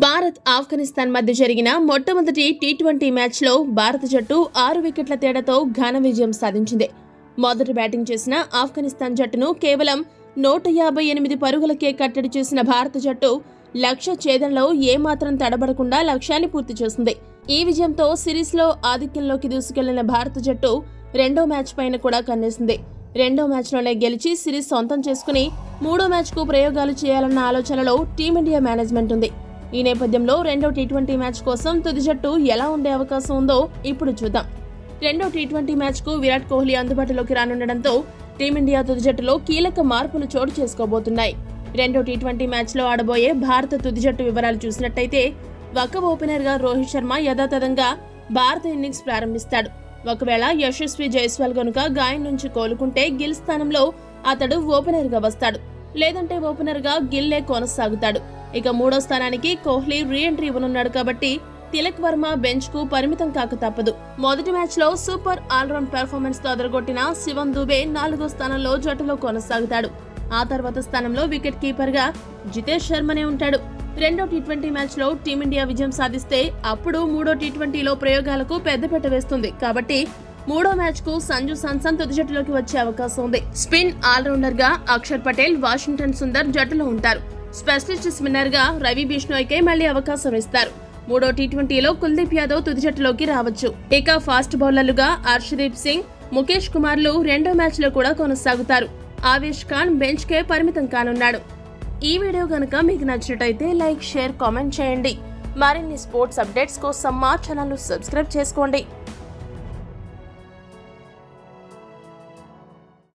భారత్ ఆఫ్ఘనిస్తాన్ మధ్య జరిగిన మొట్టమొదటి టీ20 మ్యాచ్లో భారత జట్టు 6 వికెట్ల తేడాతో ఘన విజయం సాధించింది. మొదట బ్యాటింగ్ చేసిన ఆఫ్ఘనిస్తాన్ జట్టును కేవలం 158 పరుగులకే కట్టడి చేసిన భారత జట్టు లక్ష్య ఛేదనలో ఏమాత్రం తడబడకుండా లక్ష్యాన్ని పూర్తి చేసింది. ఈ విజయంతో సిరీస్లో ఆధిక్యంలోకి దూసుకెళ్లిన భారత జట్టు రెండో మ్యాచ్ పైన కూడా కన్నేసింది. రెండో మ్యాచ్లోనే గెలిచి సిరీస్ సొంతం చేసుకుని మూడో మ్యాచ్కు ప్రయోగాలు చేయాలన్న ఆలోచనలో టీమిండియా మేనేజ్మెంట్ ఉంది. ఈ నేపథ్యంలో రెండో టీ20 మ్యాచ్ కోసం తుది జట్టు ఎలా ఉండే అవకాశం ఉందో ఇప్పుడు చూద్దాం. రెండో టీ20 మ్యాచ్కు విరాట్ కోహ్లీ అందుబాటులోకి రానుండడంతో టీమిండియా తుది జట్టులో కీలక మార్పులు చోటు చేసుకోబోతున్నాయి. రెండో టీ20 మ్యాచ్లో ఆడబోయే భారత తుది జట్టు వివరాలు చూసినట్టయితే ఒక ఓపెనర్గా రోహిత్ శర్మ యథాతథంగా భారత ఇన్నింగ్స్ ప్రారంభిస్తాడు. ఒకవేళ యశస్వి జైస్వాల్ గనుక గాయం నుంచి కోలుకుంటే గిల్ స్థానంలో అతడు ఓపెనర్గా వస్తాడు. లేదంటే ఓపెనర్గా గిల్లే కొనసాగుతాడు. ఇక మూడో స్థానానికి కోహ్లీ రీ ఎంట్రీ ఇవ్వనున్నాడు కాబట్టి తిలక్ వర్మ బెంచ్ కు పరిమితం కాక తప్పదు. మొదటి మ్యాచ్ లో సూపర్ ఆల్రౌండ్ పెర్ఫార్మెన్స్ తో అదరగొట్టిన శివం దుబే నాలుగో స్థానంలో జట్టులో కొనసాగుతాడు. ఆ తర్వాత స్థానంలో వికెట్ కీపర్ గా జితేష్ శర్మనే ఉంటాడు. రెండో టీ20 మ్యాచ్ లో టీమిండియా విజయం సాధిస్తే అప్పుడు మూడో టీ20లో ప్రయోగాలకు పెద్దపీట వేస్తుంది. కాబట్టి మూడో మ్యాచ్ కు సంజు సామ్సన్ తుది జట్టులోకి వచ్చే అవకాశం ఉంది. స్పిన్ ఆల్రౌండర్ గా అక్షర్ పటేల్, వాషింగ్టన్ సుందర్ జట్టులో ఉంటారు. స్పెషలిస్ట్ స్పిన్నర్ గా రవి బిష్ణోయ్కే మళ్లీ అవకాశం ఇస్తారు. మూడో టీ20లో కుల్దీప్ యాదవ్ తుది జట్టులోకి రావచ్చు. ఇక ఫాస్ట్ బౌలర్లుగా హర్షదీప్ సింగ్, ముఖేష్ కుమార్లు రెండో మ్యాచ్ లో కూడా కొనసాగుతారు. ఆవేష్ ఖాన్ బెంచ్ కే పరిమితం కానున్నాడు. ఈ వీడియో గనుక మీకు నచ్చినట్టయితే లైక్, షేర్, కామెంట్ చేయండి. మరిన్ని స్పోర్ట్స్ అప్డేట్స్ కోసం మా ఛానల్ ను సబ్స్క్రైబ్ చేసుకోండి.